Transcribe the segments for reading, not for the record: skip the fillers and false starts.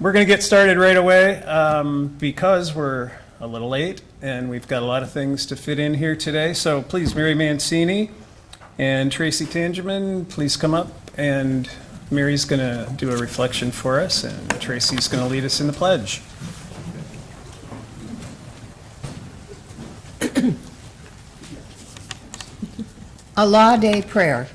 We're going to get started right away because we're a little late and we've got a lot of things to fit in here today. So please, Mary Mancini and Tracy Tangeman, please come up, and Mary's going to do a reflection for us and Tracy's going to lead us in the pledge. A Law Day Prayer.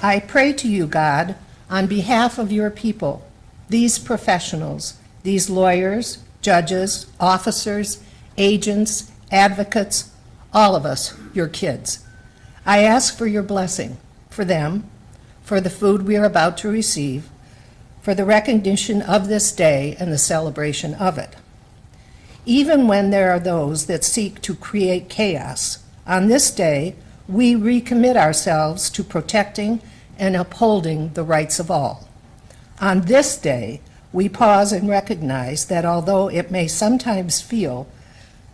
I pray to you, God, on behalf of your people, these professionals, these lawyers, judges, officers, agents, advocates, all of us, your kids. I ask for your blessing for them, for the food we are about to receive, for the recognition of this day and the celebration of it. Even when there are those that seek to create chaos, on this day, we recommit ourselves to protecting and upholding the rights of all. On this day, we pause and recognize that although it may sometimes feel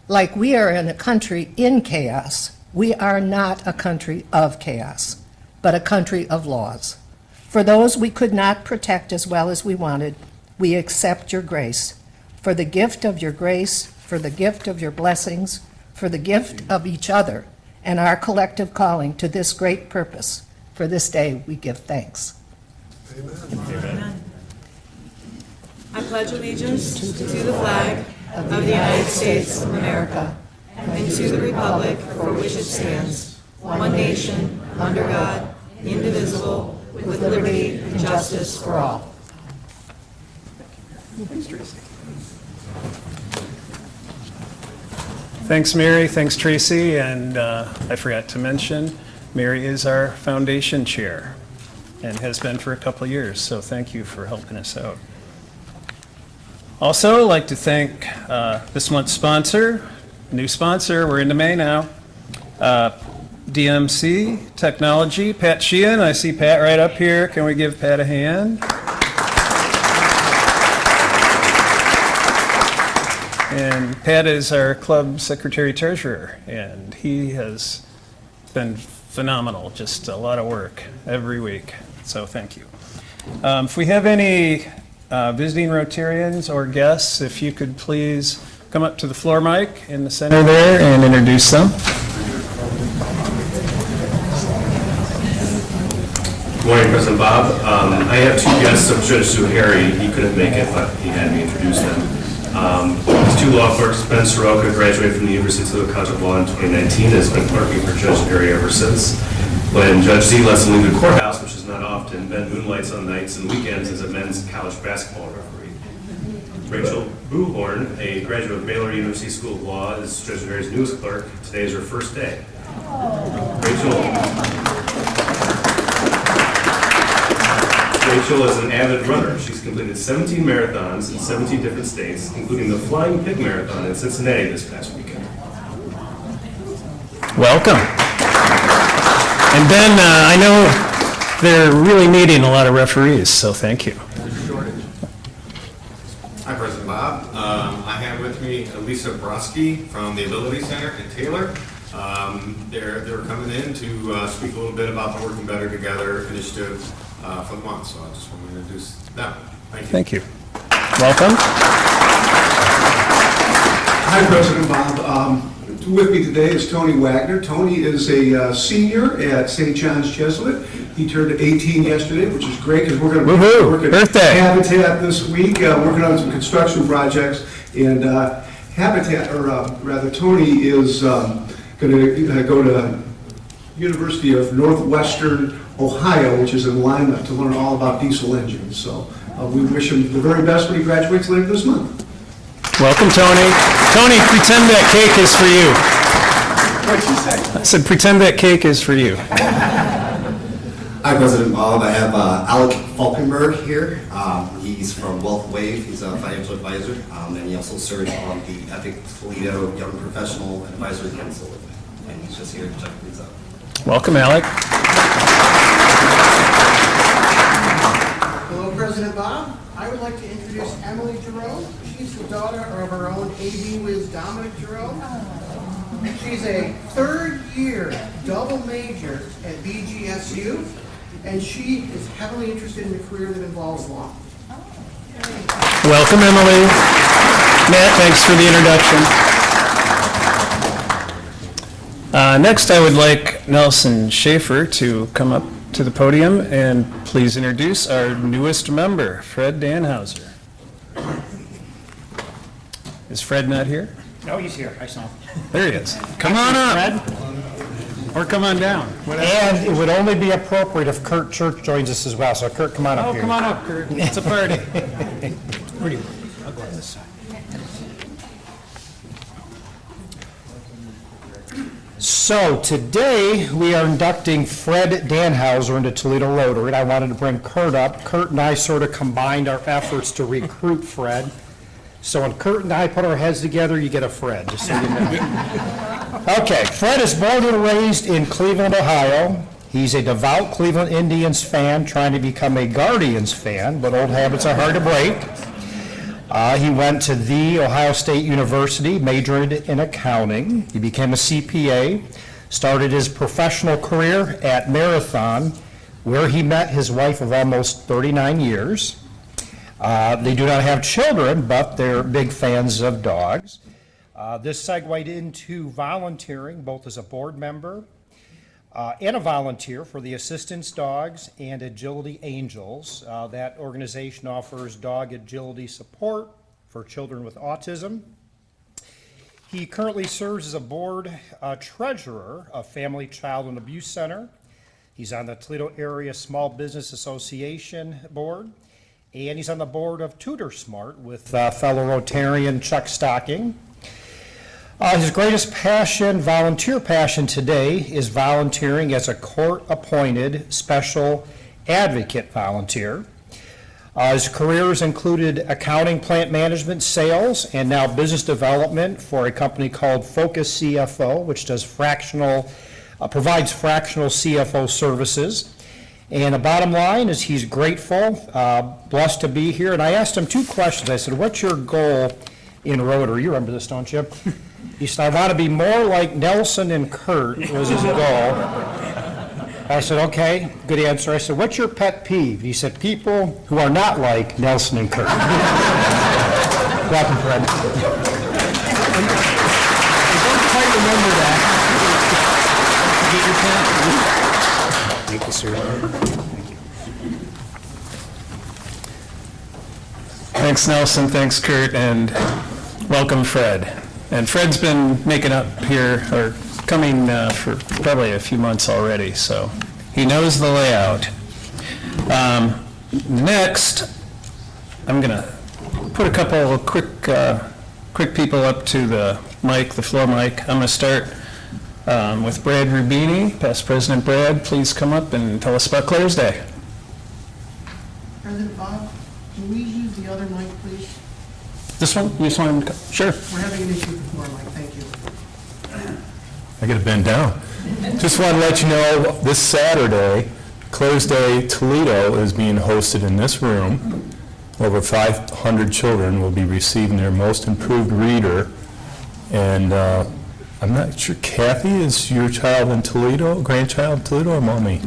like we are in a country in chaos, we are not a country of chaos, but a country of laws. For those we could not protect as well as we wanted, we accept your grace. For the gift of your grace, for the gift of your blessings, for the gift of each other, and our collective calling to this great purpose. For this day, we give thanks. Amen. I pledge allegiance to the flag of the United States of America and to the republic for which it stands, one nation, under God, indivisible, with liberty and justice for all. Thanks, Tracy. Thanks, Mary. Thanks, Tracy. And I forgot to mention, Mary is our foundation chair and has been for a couple of years, so thank you for helping us out. Also, I'd like to thank this month's sponsor, new sponsor, we're into May now, DMC Technology, Pat Sheehan. I see Pat right up here. Can we give Pat a hand? And Pat is our club secretary-treasurer, and he has been phenomenal, just a lot of work every week, so thank you. If we have any visiting Rotarians or guests, if you could please come up to the floor mic in the center there and introduce them. Good morning, President Bob. I have two guests of Judge Sue Harry. He couldn't make it, but he had me introduce them. These two law clerks, Ben Soroka, graduated from the University of Toledo College of Law in 2019, and has been clerking for Judge Harry ever since. When Judge Z lets him leave the courthouse, which is not often, Ben moonlights on nights and weekends as a men's college basketball referee. Rachel Buhorn, a graduate of Baylor University School of Law, is Judge Harry's newest clerk. Today is her first day. Rachel is an avid runner. She's completed 17 marathons in 17 different states, including the Flying Pig Marathon in Cincinnati this past weekend. Welcome. And Ben, I know they're really needing a lot of referees, so thank you. Hi, President Bob. I have with me Lisa Broski from the Ability Center in Taylor. They're coming in to speak a little bit about the Working Better Together initiative for the month, so I just want to introduce them. Thank you. Thank you. Welcome. Hi, President Bob. With me today is Tony Wagner. Tony is a senior at St. John's Jesuit. He turned 18 yesterday, which is great because we're going to be working at Habitat this week, working on some construction projects. And Tony is going to go to University of Northwestern Ohio, which is in Lima, to learn all about diesel engines. So we wish him the very best when he graduates later this month. Welcome, Tony. Tony, pretend that cake is for you. What'd you say? I said, pretend that cake is for you. Hi, President Bob. I have Alec Falkenberg here. He's from Wealth Wave. He's a financial advisor, and he also serves on the Epic Toledo Young Professional Advisory Council. And he's just here to check things out. Welcome, Alec. Hello, President Bob. I would like to introduce Emily Jerome. She's the daughter of our own AV Whiz Dominic Jerome. She's a third-year double major at BGSU, and she is heavily interested in a career that involves law. Welcome, Emily. Matt, thanks for the introduction. Next, I would like Nelson Schaefer to come up to the podium and please introduce our newest member, Fred Danhauser. Is Fred not here? No, he's here. I saw him. There he is. Come on up. Fred. Or come on down. Whatever. And it would only be appropriate if Kurt Church joins us as well. So Kurt, come on up Oh, here. come on up, Kurt. It's a party. Where do you? I'll go on this side. So today we are inducting Fred Danhauser into Toledo Rotary, and I wanted to bring Kurt up. Kurt and I sort of combined our efforts to recruit Fred. So when Kurt and I put our heads together, you get a Fred, just so you know. Okay, Fred is born and raised in Cleveland, Ohio. He's a devout Cleveland Indians fan trying to become a Guardians fan, but old habits are hard to break. He went to the Ohio State University, majored in accounting. He became a CPA, started his professional career at Marathon, where he met his wife of almost 39 years. They do not have children, but they're big fans of dogs. This segued into volunteering, both as a board member and a volunteer for the Assistance Dogs and Agility Angels. That organization offers dog agility support for children with autism. He currently serves as a board treasurer of Family Child and Abuse Center. He's on the Toledo Area Small Business Association board, and he's on the board of Tutor Smart with fellow Rotarian Chuck Stocking. His greatest passion, volunteer passion today, is volunteering as a court-appointed special advocate volunteer. His careers included accounting, plant management, sales, and now business development for a company called Focus CFO, which does provides fractional CFO services. And the bottom line is he's grateful, blessed to be here. And I asked him two questions. I said, what's your goal in Rotary? You remember this, don't you? He said, I want to be more like Nelson and Kurt, was his goal. I said, okay, good answer. I said, what's your pet peeve? He said, people who are not like Nelson and Kurt. Welcome, Fred. I don't quite remember that. Get your pen. Thank you, sir. Thanks, Nelson. Thanks, Kurt, and welcome, Fred. And Fred's been making up here, or coming for probably a few months already, so he knows the layout. Next, I'm going to put a couple of quick people up to the mic, the floor mic. I'm going to start with Brad Rubini. Past President Brad, please come up and tell us about Clare's Day. President Bob, can we use the other mic, please? This one? You just want to, sure. We're having an issue with the floor mic, thank you. I got to bend down. Just want to let you know, this Saturday, Clare's Day Toledo is being hosted in this room. Over 500 children will be receiving their most improved reader. And I'm not sure, Kathy, is your child in Toledo, grandchild in Toledo, or mommy?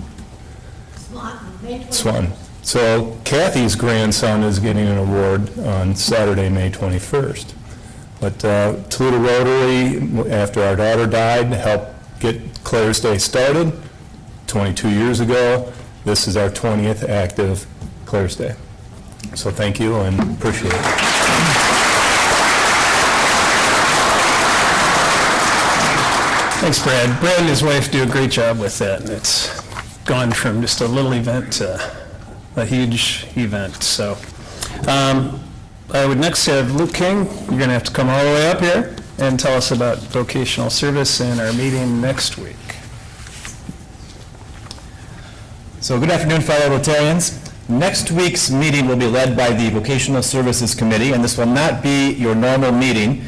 Swan. So Kathy's grandson is getting an award on Saturday, May 21st. But Toledo Rotary, after our daughter died, helped get Clare's Day started 22 years ago. This is our 20th active Clare's Day. So thank you and appreciate it. Thanks, Brad. Brad and his wife do a great job with that, and it's gone from just a little event to a huge event. So I would next have Luke King. You're going to have to come all the way up here and tell us about vocational service and our meeting next week. So good afternoon, fellow Rotarians. Next week's meeting will be led by the Vocational Services Committee, and this will not be your normal meeting.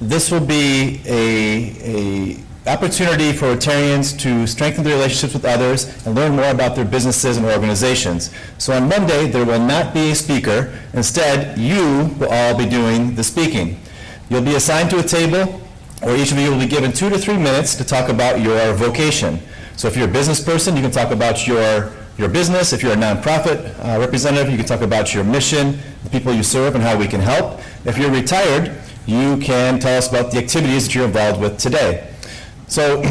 This will be a opportunity for Rotarians to strengthen their relationships with others and learn more about their businesses and organizations. So on Monday, there will not be a speaker. Instead, you will all be doing the speaking. You'll be assigned to a table, or each of you will be given 2 to 3 minutes to talk about your vocation. So if you're a business person, you can talk about your your business. If you're a nonprofit representative, you can talk about your mission, the people you serve, and how we can help. If you're retired, you can tell us about the activities that you're involved with today. So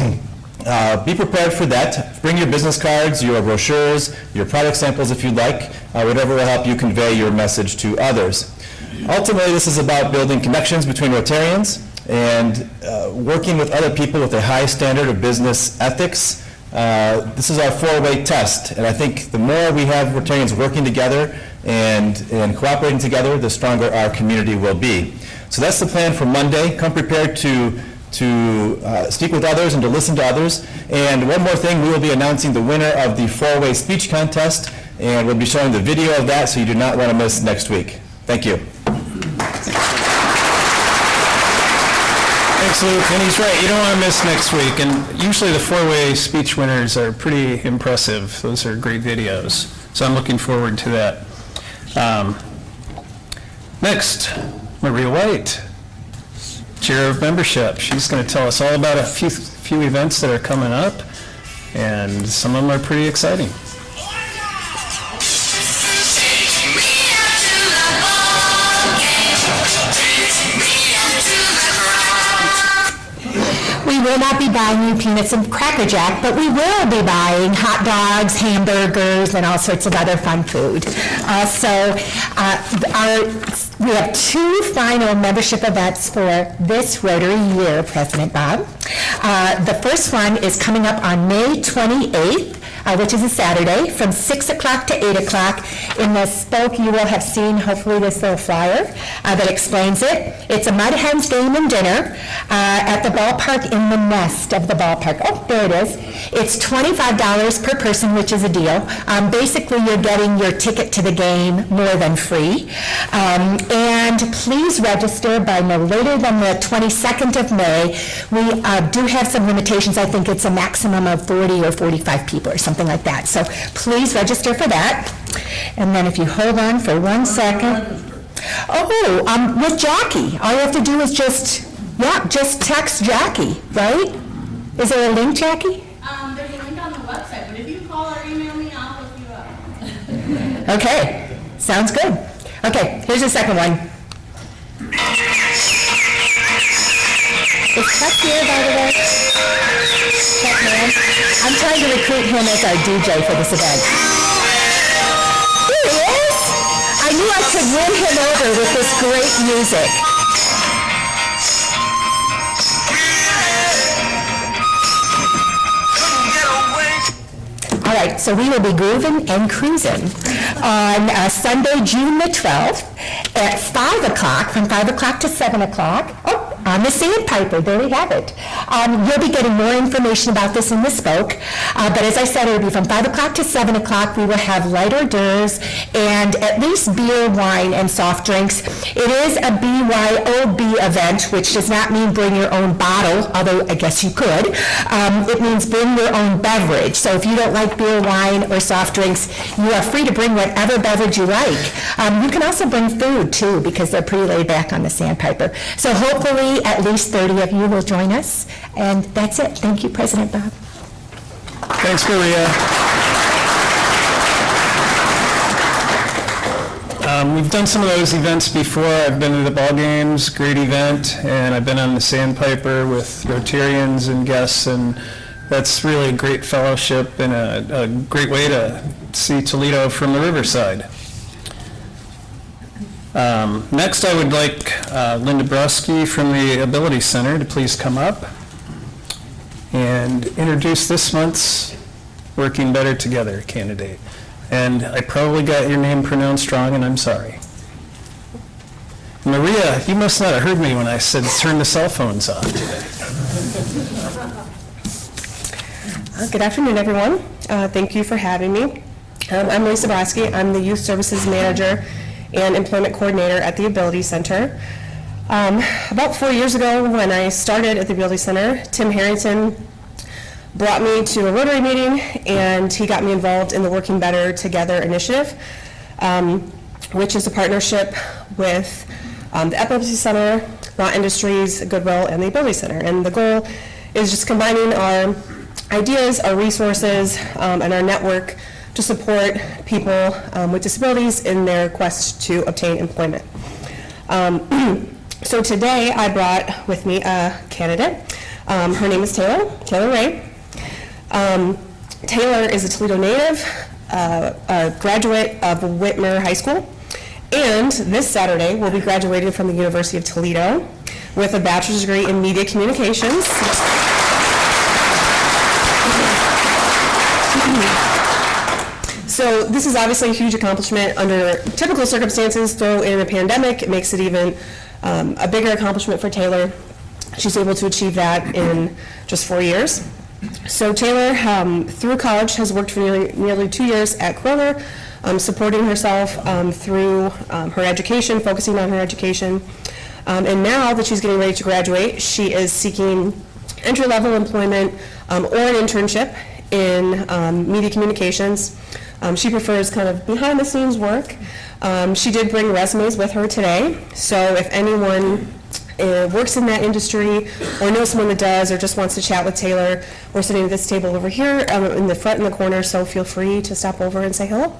be prepared for that. Bring your business cards, your brochures, your product samples if you'd like, whatever will help you convey your message to others. Ultimately, this is about building connections between Rotarians and working with other people with a high standard of business ethics. This is our four-way test, and I think the more we have Rotarians working together and cooperating together, the stronger our community will be. So that's the plan for Monday. Come prepared to speak with others and to listen to others. And one more thing, we will be announcing the winner of the four-way speech contest, and we'll be showing the video of that, so you do not want to miss next week. Thank you. Thanks, Luke, and he's right, you don't want to miss next week, and usually the four-way speech winners are pretty impressive. Those are great videos, so I'm looking forward to that. Next, Maria White, Chair of Membership. She's going to tell us all about a few events that are coming up, and some of them are pretty exciting. We will not be buying you peanuts and Cracker Jack, but we will be buying hot dogs, hamburgers, and all sorts of other fun food. We have two final membership events for this Rotary year, President Bob. The first one is coming up on May 28th, which is a Saturday, from 6 o'clock to 8 o'clock. In the spoke, you will have seen, hopefully, this little flyer that explains it. It's a Mud Hens game and dinner at the ballpark in the nest of the ballpark. Oh, there it is. It's $25 per person, which is a deal. Basically, you're getting your ticket to the game more than free. And please register by no later than the 22nd of May. We do have some limitations. I think it's a maximum of 40 or 45 people or something like that. So please register for that. And then if you hold on for 1 second. With Jackie. All you have to do is just text Jackie, right? Is there a link, Jackie? There's a link on the website, but if you call or email me, I'll look you up. Okay, sounds good. Okay, here's the second one. Is Chuck here, by the way? Chuck, man. I'm trying to recruit him as our DJ for this event. Here he is! I knew I could win him over with this great music. All right, so we will be grooving and cruising on Sunday, June the 12th at 5 o'clock, from 5 o'clock to 7 o'clock. On the Sandpiper, there we have it. You'll be getting more information about this in the spoke, but as I said, it'll be from 5 o'clock to 7 o'clock. We will have light hors d'oeuvres and at least beer, wine, and soft drinks. It is a BYOB event, which does not mean bring your own bottle, although I guess you could. It means bring your own beverage. So if you don't like beer, wine, or soft drinks, you are free to bring whatever beverage you like. You can also bring food, too, because they're pretty laid back on the Sandpiper. So hopefully at least 30 of you will join us. And that's it. Thank you, President Bob. Thanks, Maria. We've done some of those events before. I've been to the ball games, great event, and I've been on the Sandpiper with Rotarians and guests, and that's really a great fellowship and a great way to see Toledo from the Riverside. Next, I would like Linda Broski from the Ability Center to please come up and introduce this month's Working Better Together candidate. And I probably got your name pronounced wrong, and I'm sorry. Maria, you must not have heard me when I said turn the cell phones off today. Good afternoon, everyone. Thank you for having me. I'm Lee Strang. I'm the Youth Services Manager and Employment Coordinator at the Ability Center. About 4 years ago, when I started at the Ability Center, Tim Harrington brought me to a Rotary meeting, and he got me involved in the Working Better Together initiative, which is a partnership with the Epilepsy Center, Law Industries, Goodwill, and the Ability Center. And the goal is just combining our ideas, our resources, and our network to support people with disabilities in their quest to obtain employment. So today I brought with me a candidate. Her name is Taylor Ray. Taylor is a Toledo native, a graduate of Whitmer High School, and this Saturday will be graduating from the University of Toledo with a bachelor's degree in media communications. So this is obviously a huge accomplishment under typical circumstances. Throw in a pandemic, it makes it even a bigger accomplishment for Taylor. She's able to achieve that in just 4 years. So Taylor, through college, has worked for nearly 2 years at Kroger, supporting herself through her education, focusing on her education. And now that she's getting ready to graduate, she is seeking entry-level employment or an internship in media communications. She prefers kind of behind-the-scenes work. She did bring resumes with her today, so if anyone works in that industry or knows someone that does or just wants to chat with Taylor, we're sitting at this table over here in the front in the corner, so feel free to stop over and say hello.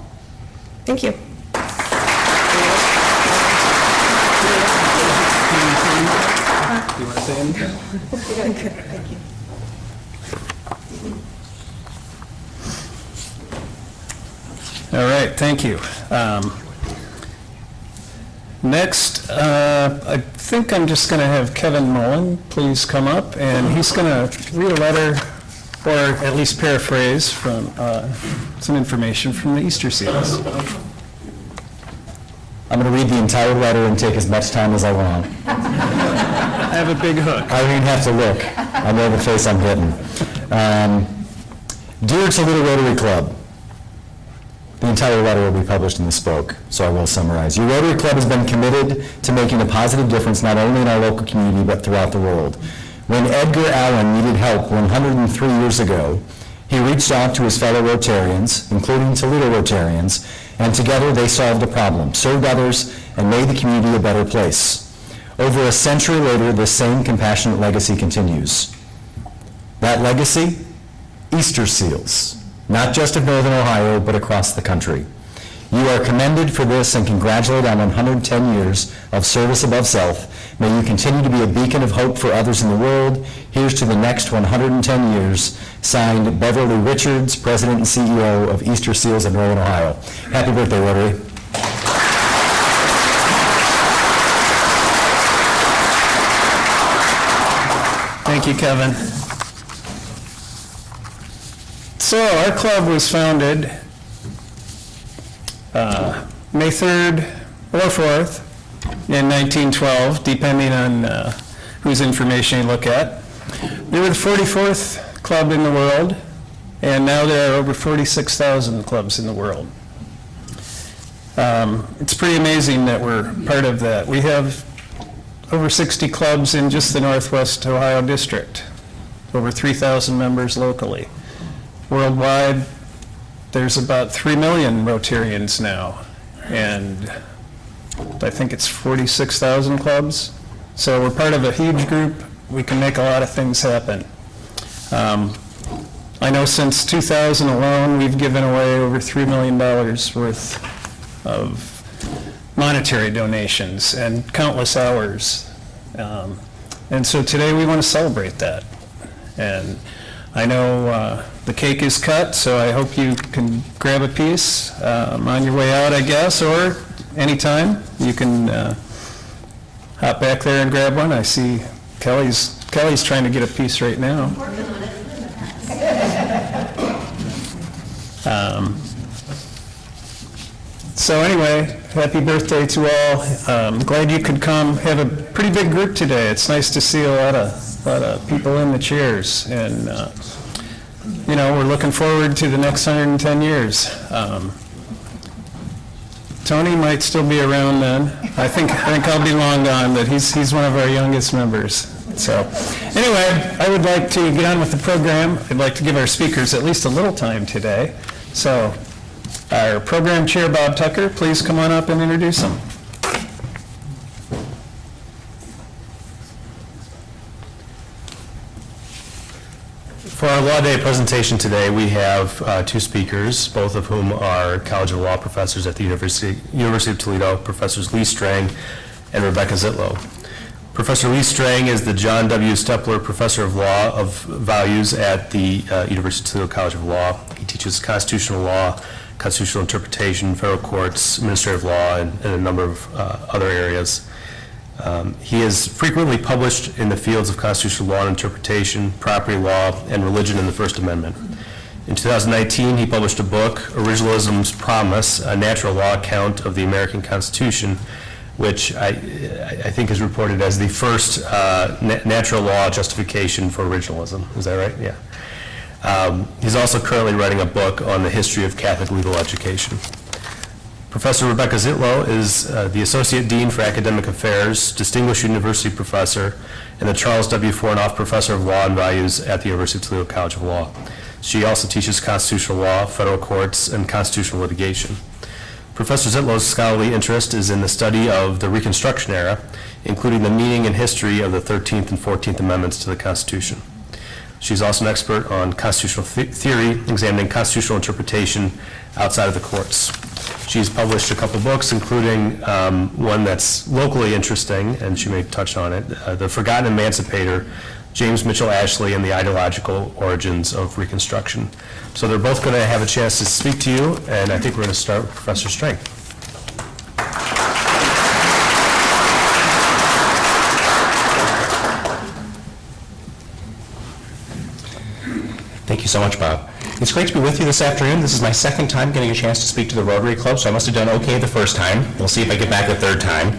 Thank you. Do you want to say anything? Thank you. All right, thank you. Next, I think I'm just going to have Kevin Mullen please come up, and he's going to read a letter, or at least paraphrase from some information from the Easter seals. I'm going to read the entire letter and take as much time as I want. I have a big hook. I don't even have to look. I know the face I'm getting. Dear Toledo Rotary Club, the entire letter will be published in the Spoke, so I will summarize. Your Rotary Club has been committed to making a positive difference not only in our local community but throughout the world. When Edgar Allan needed help 103 years ago, he reached out to his fellow Rotarians, including Toledo Rotarians, and together they solved a problem, served others, and made the community a better place. Over a century later, this same compassionate legacy continues. That legacy? Easter seals. Not just of Northern Ohio, but across the country. You are commended for this and congratulated on 110 years of service above self. May you continue to be a beacon of hope for others in the world. Here's to the next 110 years. Signed, Beverly Richards, President and CEO of Easter Seals of Northern Ohio. Happy birthday, Rotary. Thank you, Kevin. So our club was founded May 3rd or 4th in 1912, depending on whose information you look at. We were the 44th club in the world, and now there are over 46,000 clubs in the world. It's pretty amazing that we're part of that. We have over 60 clubs in just the Northwest Ohio district, over 3,000 members locally. Worldwide, there's about 3 million Rotarians now, and I think it's 46,000 clubs. So we're part of a huge group. We can make a lot of things happen. I know since 2000 alone, we've given away over $3 million worth of monetary donations and countless hours. And so today we want to celebrate that. And I know the cake is cut, so I hope you can grab a piece on your way out, I guess, or anytime. You can hop back there and grab one. I see Kelly's trying to get a piece right now. So anyway, happy birthday to all. Glad you could come. Have a pretty big group today. It's nice to see a lot of people in the chairs, and you know, we're looking forward to the next 110 years. Tony might still be around then. I think I'll be long gone, but he's one of our youngest members. So anyway, I would like to get on with the program. I'd like to give our speakers at least a little time today. So our program chair, Bob Tucker, please come on up and introduce them. For our Law Day presentation today, we have two speakers, both of whom are College of Law professors at the University of Toledo, Professors Lee Strang and Rebecca Zietlow. Professor Lee Strang is the John W. Stoepler Professor of Law of Values at the University of Toledo College of Law. He teaches constitutional law, constitutional interpretation, federal courts, administrative law, and a number of other areas. He has frequently published in the fields of constitutional law and interpretation, property law, and religion in the First Amendment. In 2019, he published a book, Originalism's Promise, a natural law account of the American Constitution, which I think is reported as the first natural law justification for originalism. Is that right? Yeah. He's also currently writing a book on the history of Catholic legal education. Professor Rebecca Zietlow is the Associate Dean for Academic Affairs, Distinguished University Professor, and the Charles W. Fornoff Professor of Law and Values at the University of Toledo College of Law. She also teaches constitutional law, federal courts, and constitutional litigation. Professor Zietlow's scholarly interest is in the study of the Reconstruction era, including the meaning and history of the 13th and 14th Amendments to the Constitution. She's also an expert on constitutional theory, examining constitutional interpretation outside of the courts. She's published a couple books, including one that's locally interesting, and she may touch on it, The Forgotten Emancipator, James Mitchell Ashley and the Ideological Origins of Reconstruction. So they're both going to have a chance to speak to you, and I think we're going to start with Professor Strang. Thank you so much, Bob. It's great to be with you this afternoon. This is my second time getting a chance to speak to the Rotary Club, so I must have done okay the first time. We'll see if I get back the third time.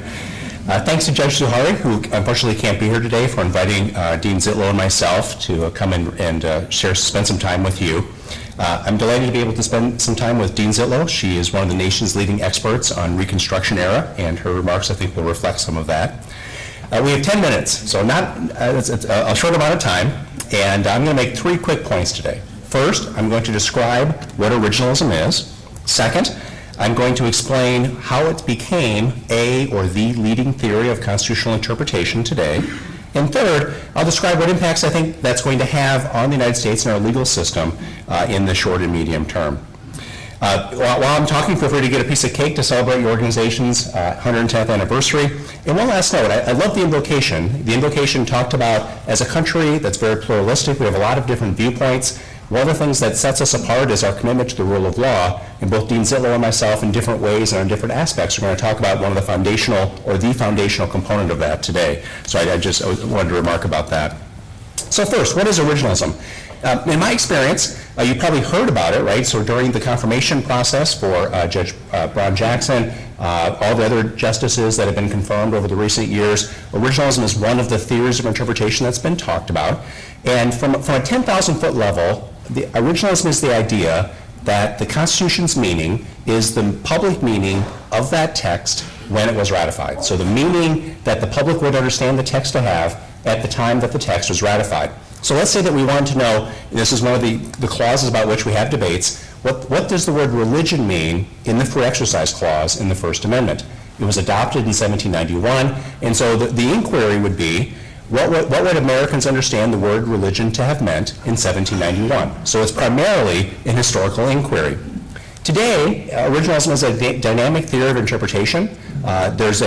Thanks to Judge Zuhari, who unfortunately can't be here today, for inviting Dean Zietlow and myself to come in and spend some time with you. I'm delighted to be able to spend some time with Dean Zietlow. She is one of the nation's leading experts on Reconstruction era, and her remarks, I think, will reflect some of that. We have 10 minutes, so it's a short amount of time, and I'm going to make 3 quick points today. First, I'm going to describe what originalism is. Second, I'm going to explain how it became a or the leading theory of constitutional interpretation today. And third, I'll describe what impacts I think that's going to have on the United States and our legal system in the short and medium term. While I'm talking, feel free to get a piece of cake to celebrate your organization's 110th anniversary. And one last note, I love the invocation. The invocation talked about, as a country that's very pluralistic, we have a lot of different viewpoints. One of the things that sets us apart is our commitment to the rule of law, and both Dean Zietlow and myself, in different ways and on different aspects, are going to talk about one of the foundational, or the foundational component of that today. So I just wanted to remark about that. So first, what is originalism? In my experience, you probably heard about it, right? So during the confirmation process for Judge Brown Jackson, all the other justices that have been confirmed over the recent years, originalism is one of the theories of interpretation that's been talked about. And from a 10,000-foot level, the originalism is the idea that the Constitution's meaning is the public meaning of that text when it was ratified. So the meaning that the public would understand the text to have at the time that the text was ratified. So let's say that we wanted to know, this is one of the clauses about which we have debates, what does the word religion mean in the free exercise clause in the First Amendment? It was adopted in 1791, and so the inquiry would be, what would Americans understand the word religion to have meant in 1791? So it's primarily an historical inquiry. Today, originalism is a dynamic theory of interpretation. There's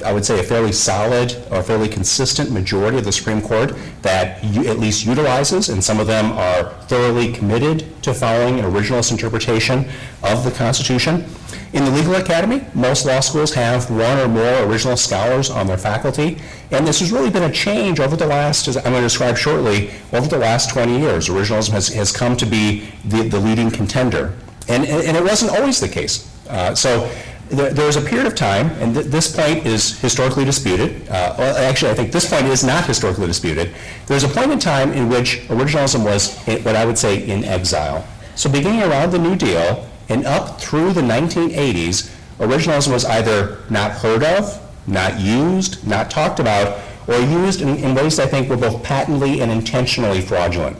I would say, a fairly solid or fairly consistent majority of the Supreme Court that at least utilizes, and some of them are thoroughly committed to following an originalist interpretation of the Constitution. In the legal academy, most law schools have one or more original scholars on their faculty, and this has really been a change over the last, as I'm going to describe shortly, over the last 20 years. Originalism has come to be the leading contender, and it wasn't always the case. So there was a period of time, and this point is historically disputed. Actually, I think this point is not historically disputed. There's a point in time in which originalism was what I would say in exile. So beginning around the New Deal and up through the 1980s, originalism was either not heard of, not used, not talked about, or used in ways that I think were both patently and intentionally fraudulent.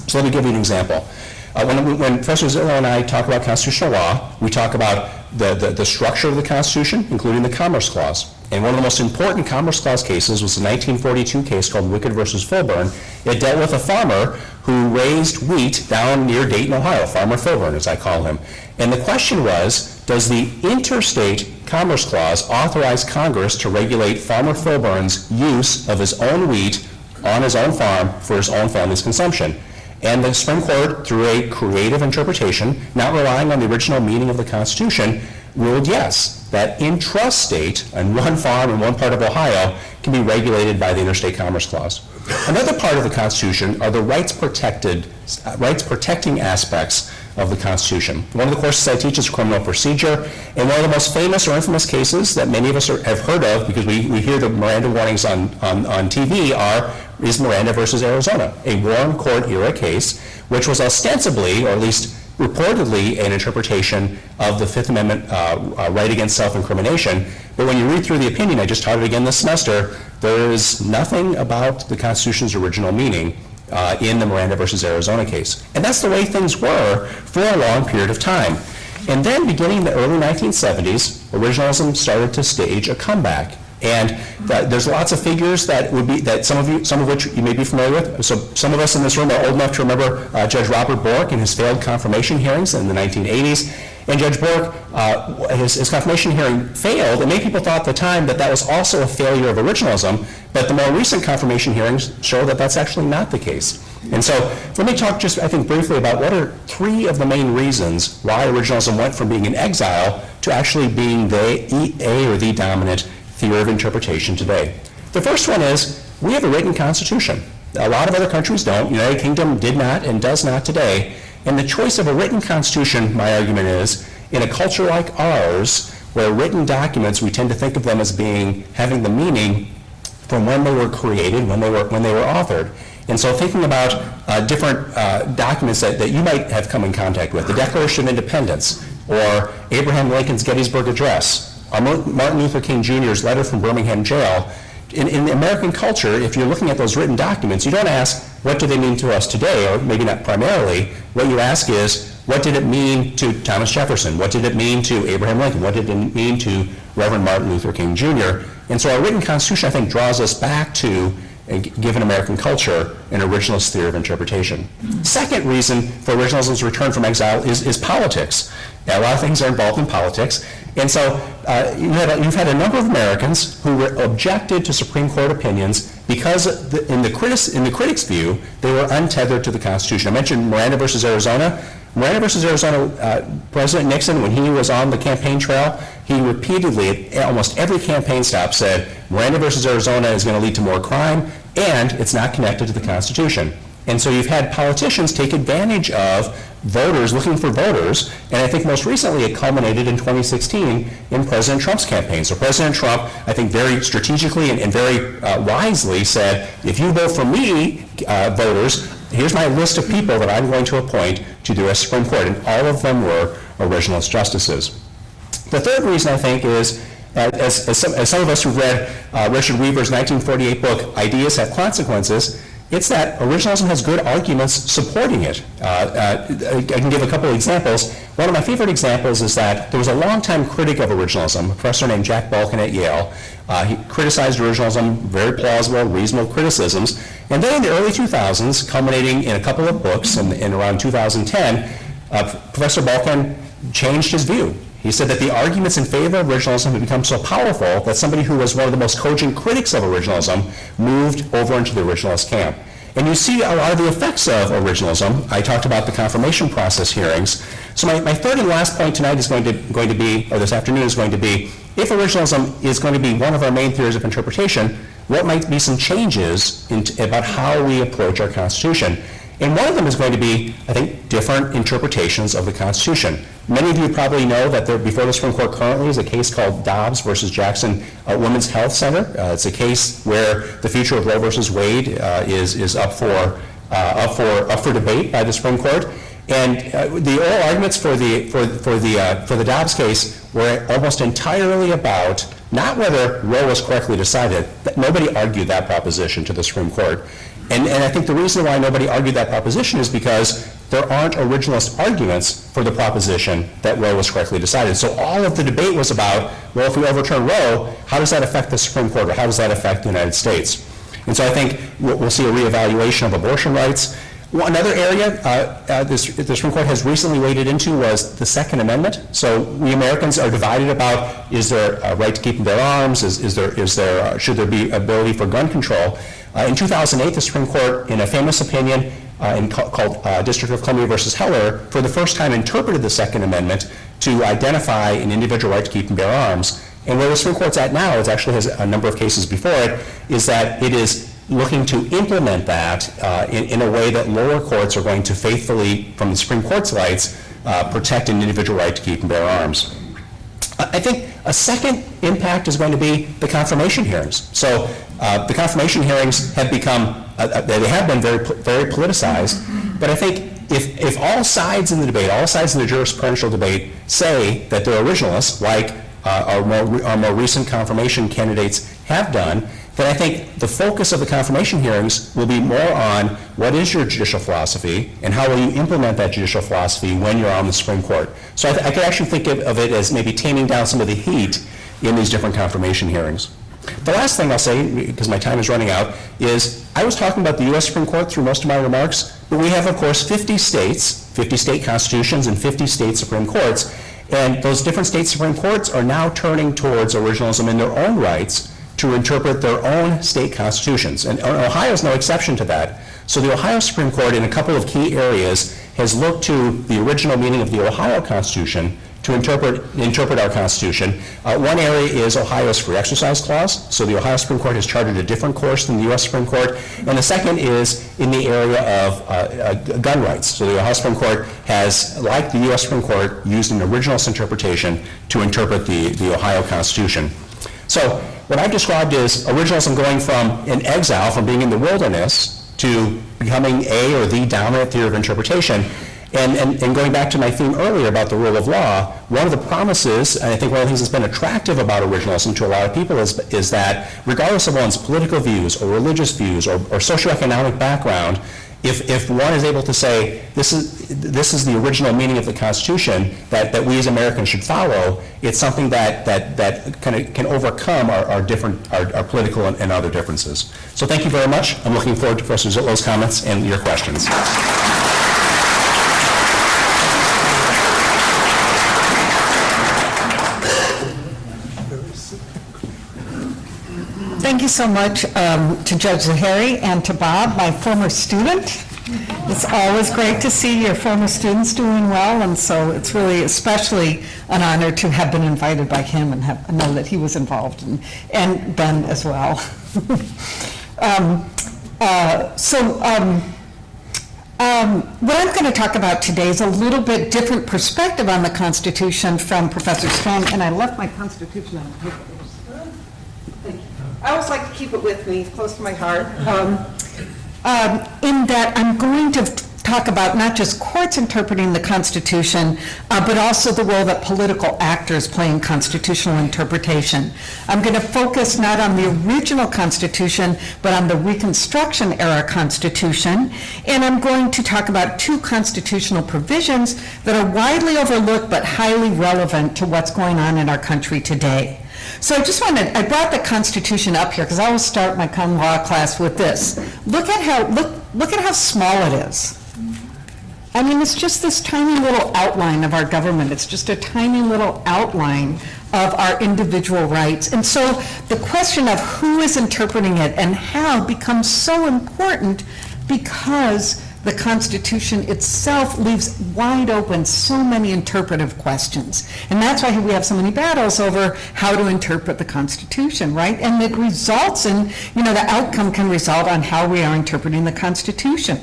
So let me give you an example. When Professor Zietlow and I talk about constitutional law, we talk about the structure of the Constitution, including the Commerce Clause. And one of the most important Commerce Clause cases was the 1942 case called Wicked versus Fulburn. It dealt with a farmer who raised wheat down near Dayton, Ohio, Farmer Filburn, as I call him. And the question was, does the Interstate Commerce Clause authorize Congress to regulate Farmer Filburn's use of his own wheat on his own farm for his own family's consumption? And the Supreme Court, through a creative interpretation, not relying on the original meaning of the Constitution, ruled yes, that intrastate and one farm in one part of Ohio can be regulated by the Interstate Commerce Clause. Another part of the Constitution are the rights protecting aspects of the Constitution. One of the courses I teach is criminal procedure, and one of the most famous or infamous cases that many of us have heard of, because we hear the Miranda warnings on TV, is Miranda versus Arizona, a Warren Court era case, which was ostensibly, or at least reportedly, an interpretation of the Fifth Amendment right against self-incrimination. But when you read through the opinion, I just taught it again this semester, there is nothing about the Constitution's original meaning in the Miranda versus Arizona case. And that's the way things were for a long period of time. And then beginning in the early 1970s, originalism started to stage a comeback. And there's lots of figures that would be, that some of which you may be familiar with. So some of us in this room are old enough to remember Judge Robert Bork and his failed confirmation hearings in the 1980s. And Judge Bork, his confirmation hearing failed, and many people thought at the time that that was also a failure of originalism, but the more recent confirmation hearings show that that's actually not the case. And so let me talk just, I think, briefly about what are three of the main reasons why originalism went from being in exile to actually being the dominant theory of interpretation today. The first one is, we have a written constitution. A lot of other countries don't. The United Kingdom did not and does not today. And the choice of a written constitution, my argument is, in a culture like ours, where written documents, we tend to think of them as having the meaning from when they were created, when they were authored. And so thinking about different documents that you might have come in contact with, the Declaration of Independence, or Abraham Lincoln's Gettysburg Address, or Martin Luther King Jr.'s letter from Birmingham jail. In the American culture, if you're looking at those written documents, you don't ask, what do they mean to us today, or maybe not primarily. What you ask is, what did it mean to Thomas Jefferson? What did it mean to Abraham Lincoln? What did it mean to Reverend Martin Luther King Jr.? And so our written constitution, I think, draws us back to, given American culture, an originalist theory of interpretation. Second reason for originalism's return from exile is politics. Now, a lot of things are involved in politics. And so you've had a number of Americans who objected to Supreme Court opinions because in the critics' view, they were untethered to the Constitution. I mentioned Miranda versus Arizona. Miranda versus Arizona, President Nixon, when he was on the campaign trail, he repeatedly, at almost every campaign stop, said, Miranda versus Arizona is going to lead to more crime, and it's not connected to the Constitution. And so you've had politicians take advantage of voters looking for voters, and I think most recently it culminated in 2016 in President Trump's campaign. So President Trump, I think very strategically and very wisely said, if you vote for me, voters, here's my list of people that I'm going to appoint to the U.S. Supreme Court, and all of them were originalist justices. The third reason, I think, is, as some of us who've read Richard Weaver's 1948 book, Ideas Have Consequences, it's that originalism has good arguments supporting it. I can give a couple of examples. One of my favorite examples is that there was a longtime critic of originalism, a professor named Jack Balkin at Yale. He criticized originalism, very plausible, reasonable criticisms. And then in the early 2000s, culminating in a couple of books in around 2010, Professor Balkin changed his view. He said that the arguments in favor of originalism had become so powerful that somebody who was one of the most cogent critics of originalism moved over into the originalist camp. And you see a lot of the effects of originalism. I talked about the confirmation process hearings. So my third and last point tonight is going to be, or this afternoon is going to be, if originalism is going to be one of our main theories of interpretation, what might be some changes about how we approach our Constitution? And one of them is going to be, I think, different interpretations of the Constitution. Many of you probably know that before the Supreme Court currently is a case called Dobbs versus Jackson Women's Health Center. It's a case where the future of Roe versus Wade is up for debate by the Supreme Court. And the oral arguments for the Dobbs case were almost entirely about not whether Roe was correctly decided. Nobody argued that proposition to the Supreme Court. And I think the reason why nobody argued that proposition is because there aren't originalist arguments for the proposition that Roe was correctly decided. So all of the debate was about, well, if we overturn Roe, how does that affect the Supreme Court, or how does that affect the United States? And so I think we'll see a reevaluation of abortion rights. Another area the Supreme Court has recently waded into was the Second Amendment. So we Americans are divided about, is there a right to keep and bear arms? Should there be ability for gun control? In 2008, the Supreme Court, in a famous opinion called District of Columbia versus Heller, for the first time interpreted the Second Amendment to identify an individual right to keep and bear arms. And where the Supreme Court's at now, it actually has a number of cases before it, is that it is looking to implement that in a way that lower courts are going to faithfully, from the Supreme Court's lights, protect an individual right to keep and bear arms. I think a second impact is going to be the confirmation hearings. So the confirmation hearings have become, they have been very politicized, but I think if all sides in the debate, all sides in the jurisprudential debate say that they're originalists, like our more recent confirmation candidates have done, then I think the focus of the confirmation hearings will be more on what is your judicial philosophy and how will you implement that judicial philosophy when you're on the Supreme Court. So I could actually think of it as maybe taming down some of the heat in these different confirmation hearings. The last thing I'll say, because my time is running out, is I was talking about the U.S. Supreme Court through most of my remarks, but we have, of course, 50 states, 50 state constitutions, and 50 state Supreme Courts, and those different state Supreme Courts are now turning towards originalism in their own rights to interpret their own state constitutions. And Ohio is no exception to that. So the Ohio Supreme Court, in a couple of key areas, has looked to the original meaning of the Ohio Constitution to interpret our Constitution. One area is Ohio's free exercise clause. So the Ohio Supreme Court has charted a different course than the U.S. Supreme Court. And the second is in the area of gun rights. So the Ohio Supreme Court has, like the U.S. Supreme Court, used an originalist interpretation to interpret the Ohio Constitution. So what I've described is originalism going from an exile, from being in the wilderness, to becoming a or the dominant theory of interpretation. And going back to my theme earlier about the rule of law, one of the promises, and I think one of the things that's been attractive about originalism to a lot of people is that regardless of one's political views or religious views or socioeconomic background, if one is able to say, this is the original meaning of the Constitution that we as Americans should follow, it's something that kind of can overcome our political and other differences. So thank you very much. I'm looking forward to Professor Zietlow's comments and your questions. Thank you so much to Judge Zahari and to Bob, my former student. It's always great to see your former students doing well, and so it's really especially an honor to have been invited by him and know that he was involved, and Ben as well. What I'm going to talk about today is a little bit different perspective on the Constitution from Professor Strang, and I left my Constitution on the paper. I always like to keep it with me, close to my heart, in that I'm going to talk about not just courts interpreting the Constitution, but also the role that political actors play in constitutional interpretation. I'm going to focus not on the original Constitution, but on the Reconstruction era Constitution, and I'm going to talk about two constitutional provisions that are widely overlooked but highly relevant to what's going on in our country today. So I brought the Constitution up here because I always start my common law class with this. Look at how small it is. I mean, it's just this tiny little outline of our government. It's just a tiny little outline of our individual rights. And so the question of who is interpreting it and how becomes so important because the Constitution itself leaves wide open so many interpretive questions. And that's why we have so many battles over how to interpret the Constitution, right? And it results in, the outcome can result on how we are interpreting the Constitution.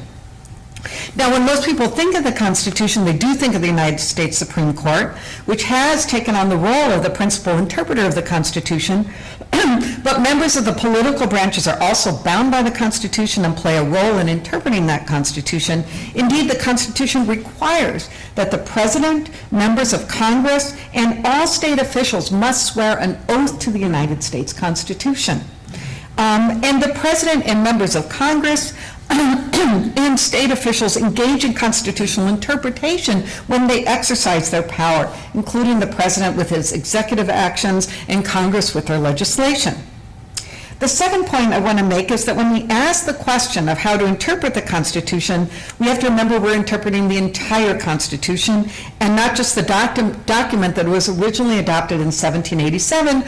Now, when most people think of the Constitution, they do think of the United States Supreme Court, which has taken on the role of the principal interpreter of the Constitution, but members of the political branches are also bound by the Constitution and play a role in interpreting that Constitution. Indeed, the Constitution requires that the President, members of Congress, and all state officials must swear an oath to the United States Constitution. And the President and members of Congress and state officials engage in constitutional interpretation when they exercise their power, including the President with his executive actions and Congress with their legislation. The second point I want to make is that when we ask the question of how to interpret the Constitution, we have to remember we're interpreting the entire Constitution and not just the document that was originally adopted in 1787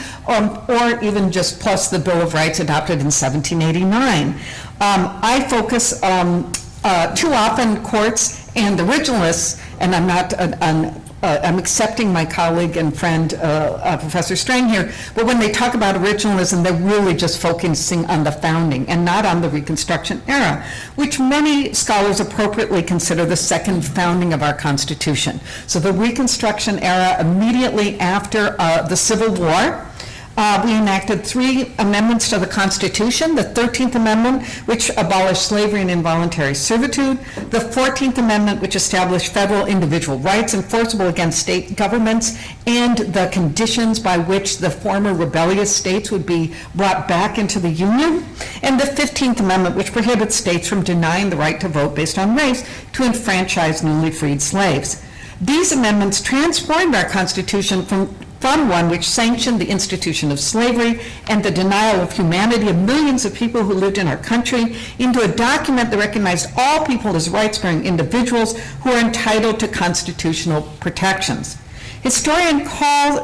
or even just plus the Bill of Rights adopted in 1789. I focus too often courts and originalists, and I'm accepting my colleague and friend, Professor Strang here, but when they talk about originalism, they're really just focusing on the founding and not on the Reconstruction era, which many scholars appropriately consider the second founding of our Constitution. So the Reconstruction era, immediately after the Civil War, we enacted 3 amendments to the Constitution: the 13th Amendment, which abolished slavery and involuntary servitude; the 14th Amendment, which established federal individual rights enforceable against state governments and the conditions by which the former rebellious states would be brought back into the Union; and the 15th Amendment, which prohibits states from denying the right to vote based on race to enfranchise newly freed slaves. These amendments transformed our Constitution from one which sanctioned the institution of slavery and the denial of humanity of millions of people who lived in our country into a document that recognized all people as rights-bearing individuals who are entitled to constitutional protections. Historians call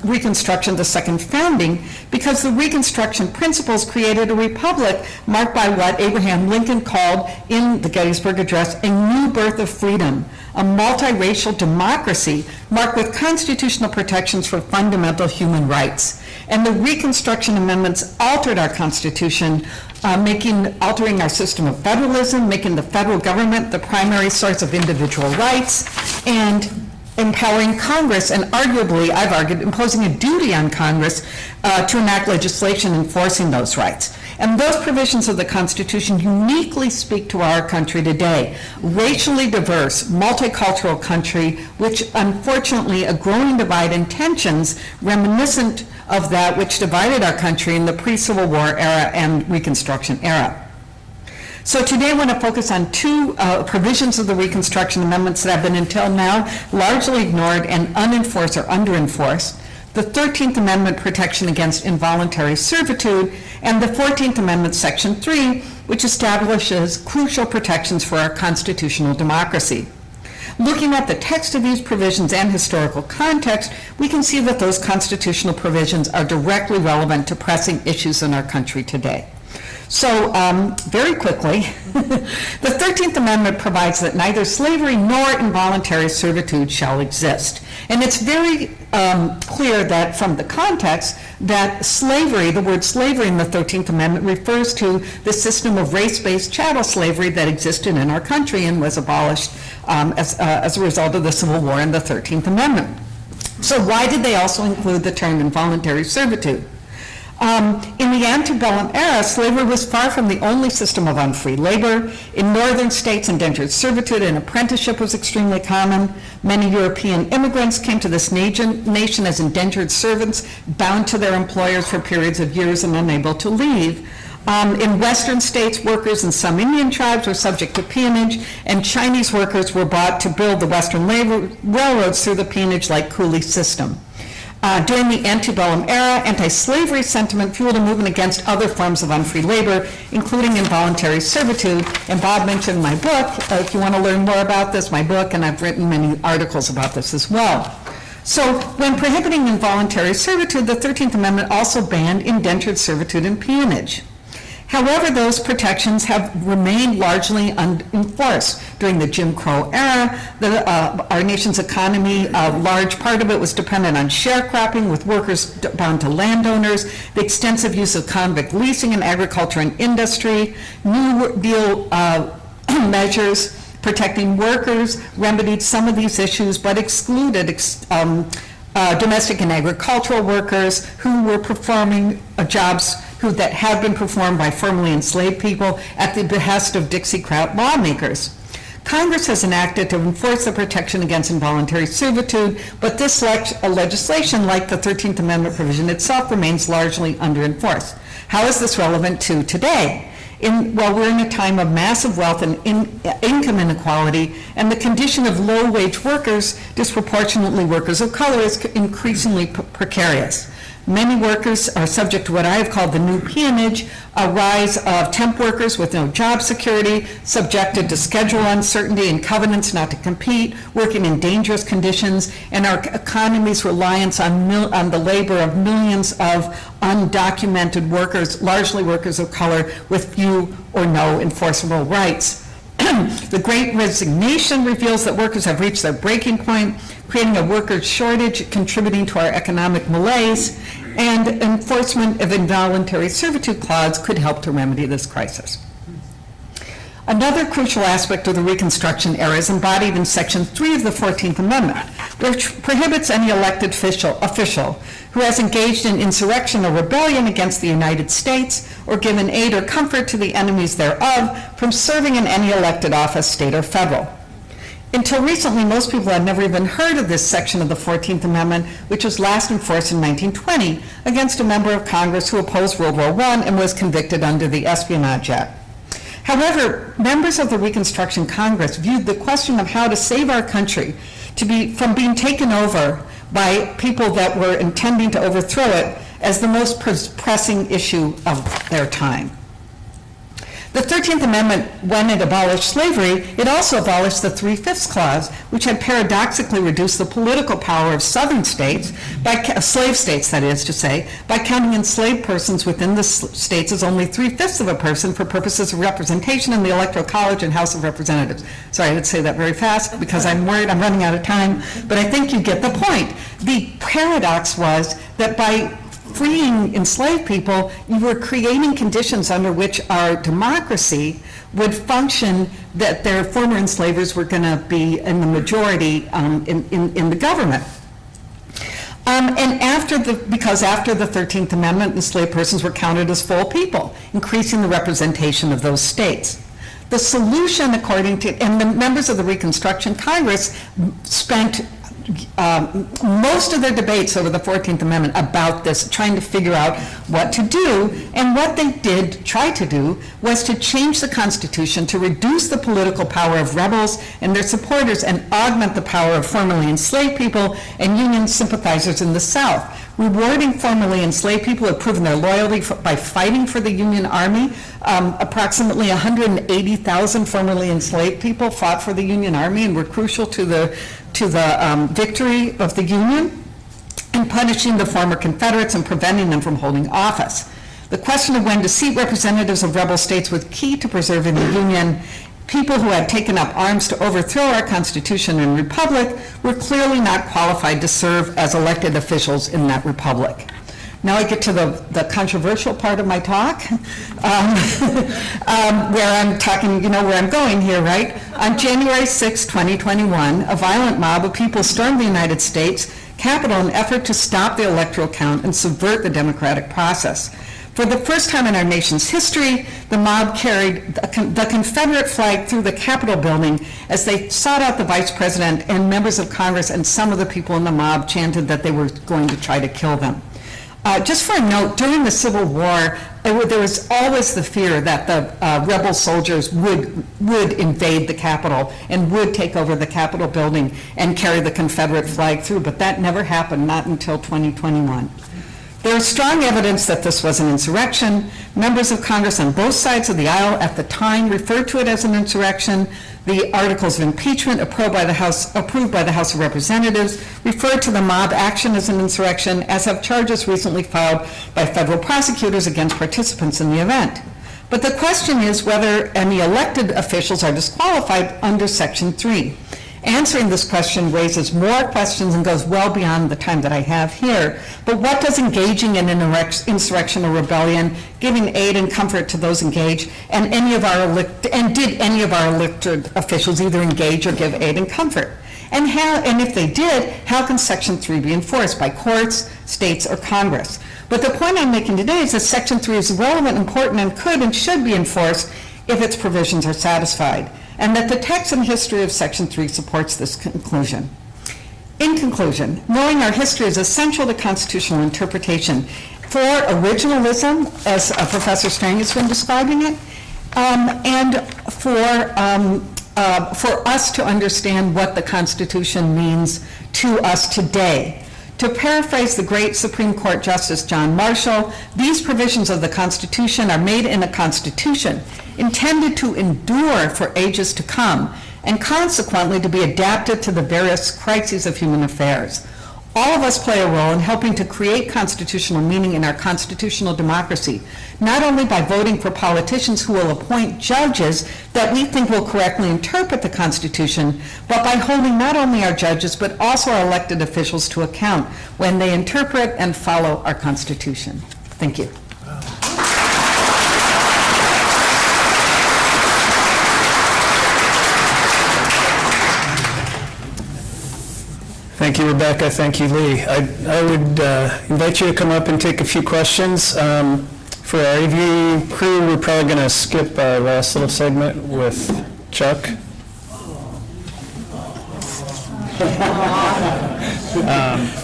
Reconstruction the second founding because the Reconstruction principles created a republic marked by what Abraham Lincoln called in the Gettysburg Address a new birth of freedom, a multiracial democracy marked with constitutional protections for fundamental human rights. And the Reconstruction amendments altered our Constitution, altering our system of federalism, making the federal government the primary source of individual rights, and empowering Congress, and arguably, I've argued, imposing a duty on Congress to enact legislation enforcing those rights. And those provisions of the Constitution uniquely speak to our country today. Racially diverse, multicultural country, which unfortunately a growing divide in tensions reminiscent of that which divided our country in the pre-Civil War era and Reconstruction era. So today I want to focus on 2 provisions of the Reconstruction Amendments that have been until now largely ignored and unenforced or underenforced: the 13th Amendment protection against involuntary servitude, and the 14th Amendment Section 3, which establishes crucial protections for our constitutional democracy. Looking at the text of these provisions and historical context, we can see that those constitutional provisions are directly relevant to pressing issues in our country today. So, very quickly, the 13th Amendment provides that neither slavery nor involuntary servitude shall exist. And it's very clear that from the context that slavery, the word slavery in the 13th Amendment refers to the system of race-based chattel slavery that existed in our country and was abolished as a result of the Civil War and the 13th Amendment. So why did they also include the term involuntary servitude? In the antebellum era, slavery was far from the only system of unfree labor. In northern states, indentured servitude and apprenticeship was extremely common. Many European immigrants came to this nation as indentured servants, bound to their employers for periods of years and unable to leave. In western states, workers in some Indian tribes were subject to peonage, and Chinese workers were bought to build the western railroads through the peonage-like coolie system. During the antebellum era, anti-slavery sentiment fueled a movement against other forms of unfree labor, including involuntary servitude. And Bob mentioned my book. If you want to learn more about this, my book, and I've written many articles about this as well. So when prohibiting involuntary servitude, the 13th Amendment also banned indentured servitude and peonage. However, those protections have remained largely unenforced. During the Jim Crow era, our nation's economy, a large part of it was dependent on sharecropping, with workers bound to landowners, the extensive use of convict leasing in agriculture and industry, New Deal measures protecting workers remedied some of these issues, but excluded domestic and agricultural workers who were performing jobs that had been performed by formerly enslaved people at the behest of Dixiecrat lawmakers. Congress has enacted to enforce the protection against involuntary servitude, but this legislation, like the 13th Amendment provision itself, remains largely underenforced. How is this relevant to today? We're in a time of massive wealth and income inequality, and the condition of low-wage workers, disproportionately workers of color, is increasingly precarious. Many workers are subject to what I have called the new peonage, a rise of temp workers with no job security, subjected to schedule uncertainty and covenants not to compete, working in dangerous conditions, and our economy's reliance on the labor of millions of undocumented workers, largely workers of color, with few or no enforceable rights. The Great Resignation reveals that workers have reached their breaking point, creating a worker shortage, contributing to our economic malaise, and enforcement of involuntary servitude clause could help to remedy this crisis. Another crucial aspect of the Reconstruction era is embodied in Section 3 of the 14th Amendment, which prohibits any elected official who has engaged in insurrection or rebellion against the United States or given aid or comfort to the enemies thereof from serving in any elected office, state or federal. Until recently, most people had never even heard of this section of the 14th Amendment, which was last enforced in 1920 against a member of Congress who opposed World War I and was convicted under the Espionage Act. However, members of the Reconstruction Congress viewed the question of how to save our country from being taken over by people that were intending to overthrow it as the most pressing issue of their time. The 13th Amendment, when it abolished slavery, it also abolished the 3/5 clause, which had paradoxically reduced the political power of southern states, slave states that is to say, by counting enslaved persons within the states as only 3/5 of a person for purposes of representation in the Electoral College and House of Representatives. Sorry, I didn't say that very fast because I'm worried I'm running out of time, but I think you get the point. The paradox was that by freeing enslaved people, you were creating conditions under which our democracy would function, that their former enslavers were going to be in the majority in the government. Because after the 13th Amendment, enslaved persons were counted as full people, increasing the representation of those states. The solution, and the members of the Reconstruction Congress spent most of their debates over the 14th Amendment about this, trying to figure out what to do, and what they did try to do was to change the Constitution to reduce the political power of rebels and their supporters and augment the power of formerly enslaved people and Union sympathizers in the South. Rewarding formerly enslaved people who had proven their loyalty by fighting for the Union Army. Approximately 180,000 formerly enslaved people fought for the Union Army and were crucial to the victory of the Union, and punishing the former Confederates and preventing them from holding office. The question of when to seat representatives of rebel states was key to preserving the Union. People who had taken up arms to overthrow our Constitution and Republic were clearly not qualified to serve as elected officials in that Republic. Now I get to the controversial part of my talk, where I'm talking, you know where I'm going here, right? On January 6, 2021, a violent mob of people stormed the United States Capitol in an effort to stop the electoral count and subvert the democratic process. For the first time in our nation's history, the mob carried the Confederate flag through the Capitol building as they sought out the vice president, and members of Congress and some of the people in the mob chanted that they were going to try to kill them. Just for a note, during the Civil War, there was always the fear that the rebel soldiers would invade the Capitol and would take over the Capitol building and carry the Confederate flag through, but that never happened, not until 2021. There is strong evidence that this was an insurrection. Members of Congress on both sides of the aisle at the time referred to it as an insurrection. The articles of impeachment approved by the House of Representatives referred to the mob action as an insurrection, as have charges recently filed by federal prosecutors against participants in the event. But the question is whether any elected officials are disqualified under Section 3. Answering this question raises more questions and goes well beyond the time that I have here. But what does engaging in an insurrection or rebellion, giving aid and comfort to those engaged, and did any of our elected officials either engage or give aid and comfort? And if they did, how can Section 3 be enforced by courts, states, or Congress? But the point I'm making today is that Section 3 is relevant, important, and could and should be enforced if its provisions are satisfied, and that the text and history of Section 3 supports this conclusion. In conclusion, knowing our history is essential to constitutional interpretation for originalism, as Professor Strang has been describing it, and for us to understand what the Constitution means to us today. To paraphrase the great Supreme Court Justice John Marshall, these provisions of the Constitution are made in a Constitution intended to endure for ages to come, and consequently to be adapted to the various crises of human affairs. All of us play a role in helping to create constitutional meaning in our constitutional democracy, not only by voting for politicians who will appoint judges that we think will correctly interpret the Constitution, but by holding not only our judges, but also our elected officials to account when they interpret and follow our Constitution. Thank you. Thank you, Rebecca. Thank you, Lee. I would invite you to come up and take a few questions. For our AV crew, we're probably going to skip our last little segment with Chuck.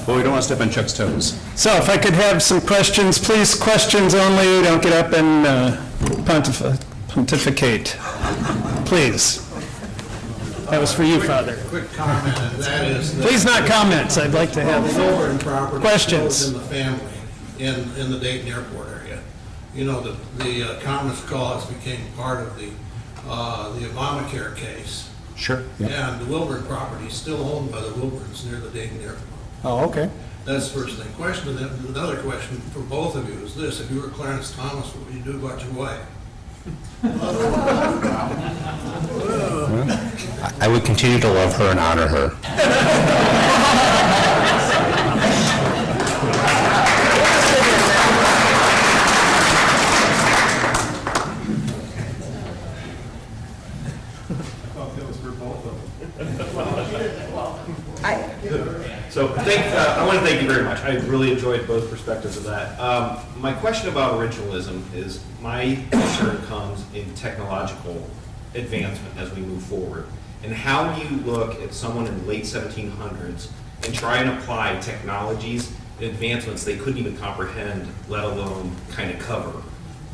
Well, we don't want to step on Chuck's toes. So if I could have some questions, please, questions only. Don't get up and pontificate. Please. That was for you, Father. Quick comment, and that is that Please not comments. I'd like to have the Wilburn property questions. in the family in the Dayton Airport area. You know, the Commerce Clause became part of the Obamacare case. Sure. Yeah. And the Wilburn property is still owned by the Wilburns near the Dayton Airport. Oh, okay. That's the first thing. Question, and then another question for both of you is this: if you were Clarence Thomas, what would you do about your wife? I would continue to love her and honor her. So I want to thank you very much. I really enjoyed both perspectives of that. My question about originalism is, my concern comes in technological advancement as we move forward. And how do you look at someone in the late 1700s and try and apply technologies and advancements they couldn't even comprehend, let alone kind of cover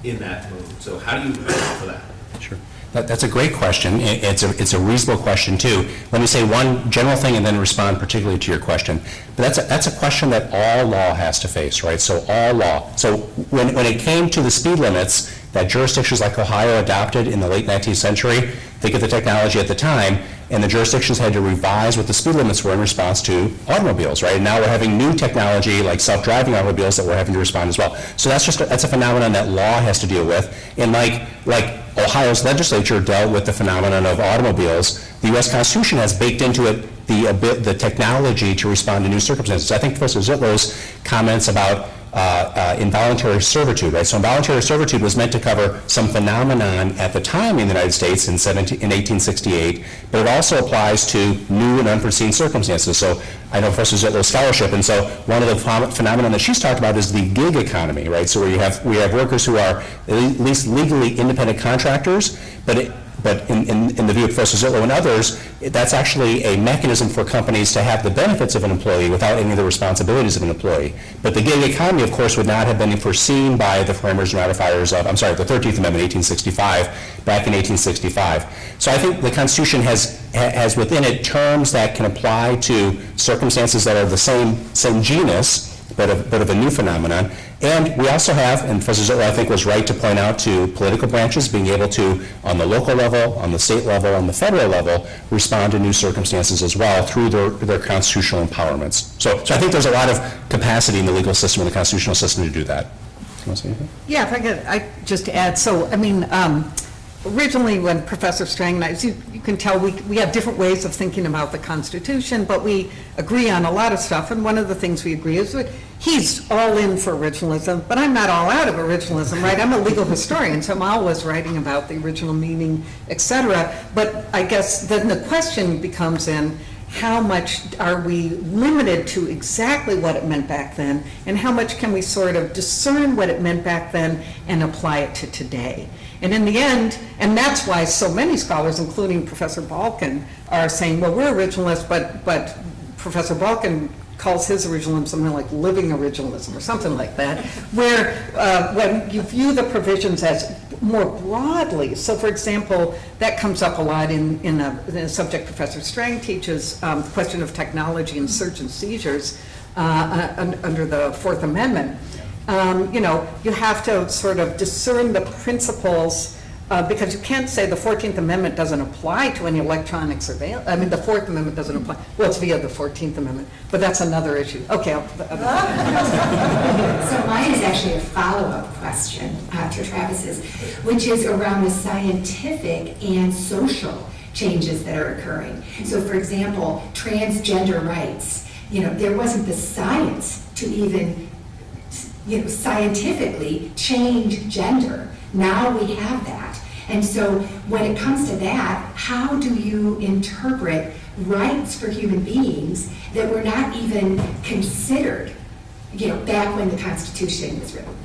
in that move? So how do you account for that? Sure. That's a great question. It's a reasonable question, too. Let me say one general thing and then respond particularly to your question. But that's a question that all law has to face, right? So all law. So when it came to the speed limits that jurisdictions like Ohio adopted in the late 19th century, think of the technology at the time, and the jurisdictions had to revise what the speed limits were in response to automobiles, right? And now we're having new technology like self-driving automobiles that we're having to respond as well. So that's a phenomenon that law has to deal with. And like Ohio's legislature dealt with the phenomenon of automobiles, the U.S. Constitution has baked into it the technology to respond to new circumstances. I think Professor Zietlow's comments about involuntary servitude, right? So involuntary servitude was meant to cover some phenomenon at the time in the United States in 1868, but it also applies to new and unforeseen circumstances. So I know Professor Zietlow's scholarship, and so one of the phenomena that she's talked about is the gig economy, right? So we have workers who are at least legally independent contractors, but in the view of Professor Zietlow and others, that's actually a mechanism for companies to have the benefits of an employee without any of the responsibilities of an employee. But the gig economy, of course, would not have been foreseen by the framers and ratifiers of, the 13th Amendment, 1865, back in 1865. So I think the Constitution has within it terms that can apply to circumstances that are the same genus, but of a new phenomenon. And we also have, and Professor Zietlow, I think, was right to point out to political branches being able to, on the local level, on the state level, on the federal level, respond to new circumstances as well through their constitutional empowerments. So I think there's a lot of capacity in the legal system and the constitutional system to do that. You want to say anything? Yeah, if I could just add, originally when Professor Strang and I, you can tell we have different ways of thinking about the Constitution, but we agree on a lot of stuff, and one of the things we agree is that he's all in for originalism, but I'm not all out of originalism, right? I'm a legal historian, so I'm always writing about the original meaning, et cetera, but I guess then the question becomes then, how much are we limited to exactly what it meant back then, and how much can we sort of discern what it meant back then and apply it to today? And in the end, and that's why so many scholars, including Professor Balkin, are saying, well, we're originalists, but Professor Balkin calls his originalism something like living originalism or something like that, where when you view the provisions as more broadly, so for example, that comes up a lot in a subject Professor Strang teaches, the question of technology and search and seizures. under the Fourth Amendment. You have to sort of discern the principles, because you can't say the 14th Amendment doesn't apply to any electronic surveillance. I mean, the Fourth Amendment doesn't apply. Well, it's via the 14th Amendment, but that's another issue. Okay. So mine is actually a follow-up question to Travis's, which is around the scientific and social changes that are occurring. So for example, transgender rights, there wasn't the science to even, scientifically change gender. Now we have that. And so when it comes to that, how do you interpret rights for human beings that were not even considered, back when the Constitution was written?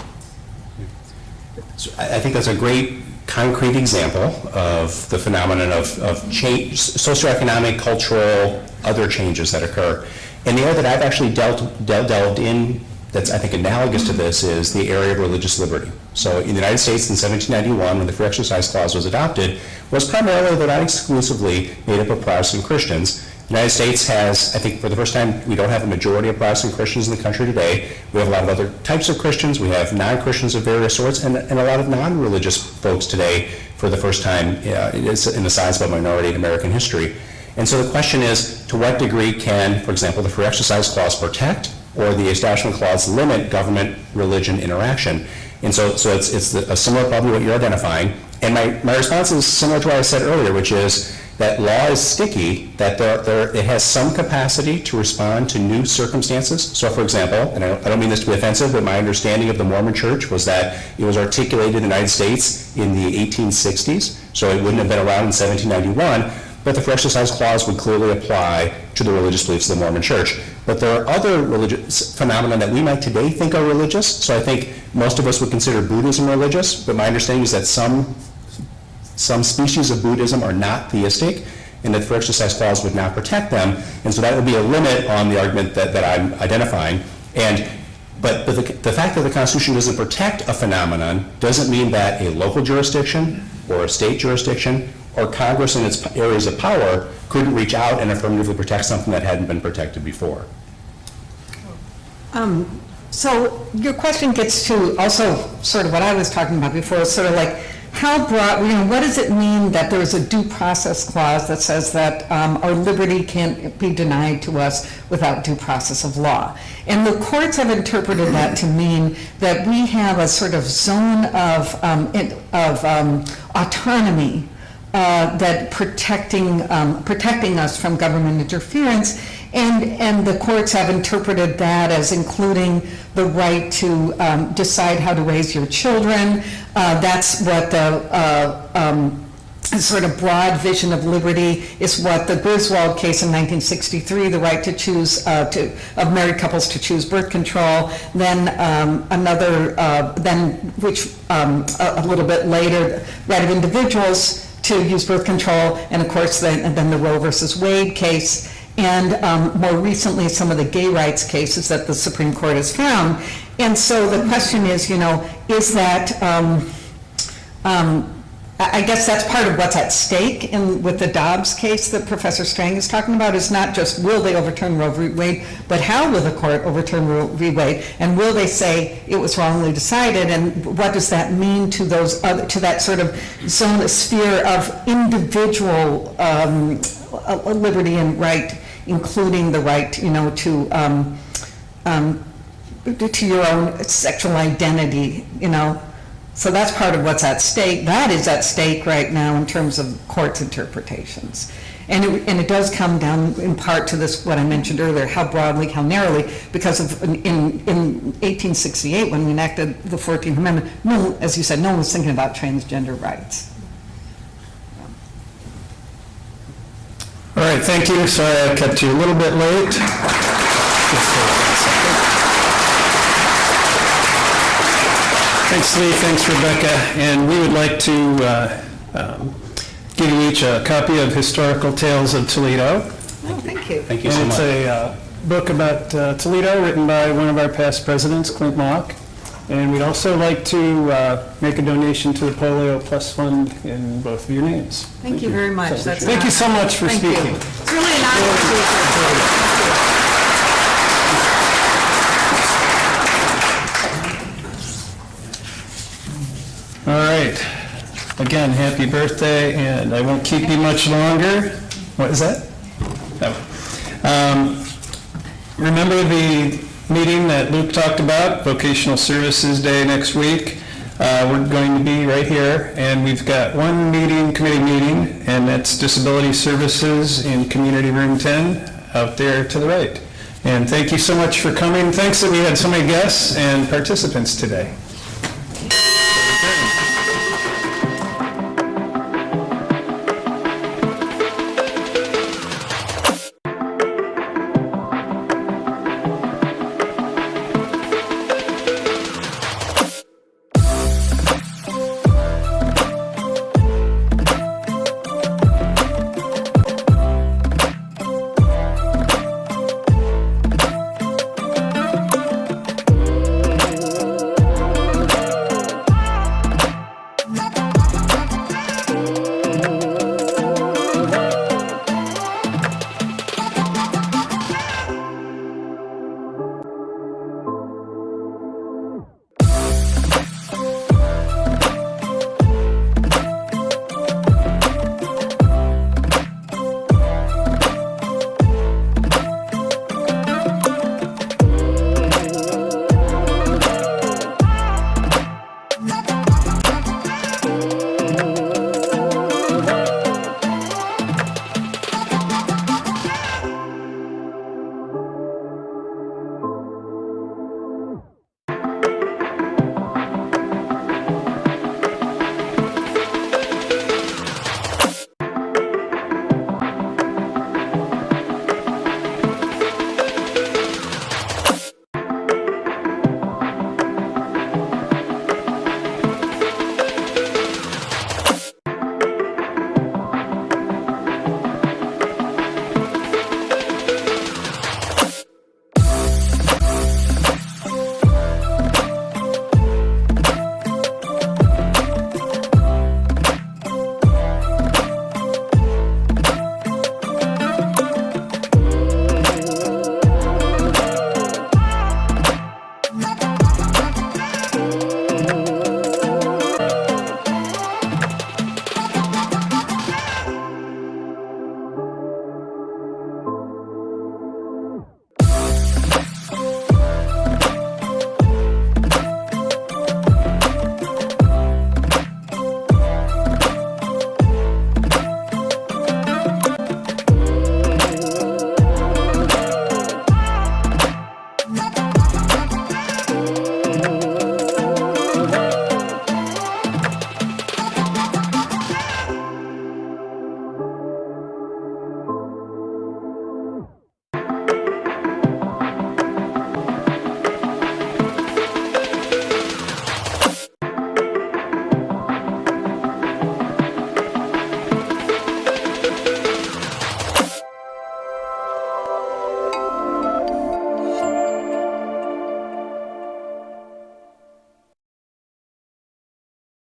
So I think that's a great concrete example of the phenomenon of change, socioeconomic, cultural, other changes that occur. And the area that I've actually delved in that's, I think, analogous to this is the area of religious liberty. So in the United States in 1791, when the Free Exercise Clause was adopted, was primarily, though not exclusively, made up of Protestant Christians. The United States has, I think for the first time, we don't have a majority of Protestant Christians in the country today. We have a lot of other types of Christians. We have non-Christians of various sorts, and a lot of non-religious folks today for the first time in the sizable minority in American history. And so the question is, to what degree can, for example, the Free Exercise Clause protect or the Establishment Clause limit government-religion interaction? And so it's a similar problem to what you're identifying. And my response is similar to what I said earlier, which is that law is sticky, that it has some capacity to respond to new circumstances. So for example, and I don't mean this to be offensive, but my understanding of the Mormon Church was that it was articulated in the United States in the 1860s, so it wouldn't have been around in 1791, but the Free Exercise Clause would clearly apply to the religious beliefs of the Mormon Church. But there are other religious phenomena that we might today think are religious, so I think most of us would consider Buddhism religious, but my understanding is that some species of Buddhism are not theistic, and that the Free Exercise Clause would not protect them, and so that would be a limit on the argument that I'm identifying. But the fact that the Constitution doesn't protect a phenomenon doesn't mean that a local jurisdiction or a state jurisdiction or Congress in its areas of power couldn't reach out and affirmatively protect something that hadn't been protected before. So your question gets to also sort of what I was talking about before, sort of like how broad, what does it mean that there is a due process clause that says that our liberty can't be denied to us without due process of law? And the courts have interpreted that to mean that we have a sort of zone of autonomy that protecting us from government interference, and the courts have interpreted that as including the right to decide how to raise your children. That's what the sort of broad vision of liberty is, what the Griswold case in 1963, the right to choose of married couples to choose birth control. Then which a little bit later, right of individuals to use birth control, and of course then the Roe versus Wade case, and more recently some of the gay rights cases that the Supreme Court has found. And so the question is, is that, I guess that's part of what's at stake with the Dobbs case that Professor Strang is talking about, is not just will they overturn Roe v. Wade, but how will the court overturn Roe v. Wade, and will they say it was wrongly decided, and what does that mean to those to that sort of zone, sphere of individual liberty and right, including the right, to your own sexual identity, So that's part of what's at stake. That is at stake right now in terms of courts' interpretations. And it does come down in part to this, what I mentioned earlier, how broadly, how narrowly, because in 1868, when we enacted the 14th Amendment, as you said, no one was thinking about transgender rights. All right, thank you. Sorry I kept you a little bit late. Thanks, Lee. Thanks, Rebecca. And we would like to give you each a copy of Historical Tales of Toledo. Oh, thank you. Thank you so much. It's a book about Toledo written by one of our past presidents, Clint Mock. And we'd also like to make a donation to the Polio Plus Fund in both of your names. Thank you very much. Thank you so much for speaking. It's really an honor to be here. again, happy birthday, and I won't keep you much longer. What is that? Oh. Remember the meeting that Luke talked about, Vocational Services Day next week? We're going to be right here, and we've got one meeting, committee meeting, and that's Disability Services in Community Room 10 out there to the right. And thank you so much for coming. Thanks that we had so many guests and participants today.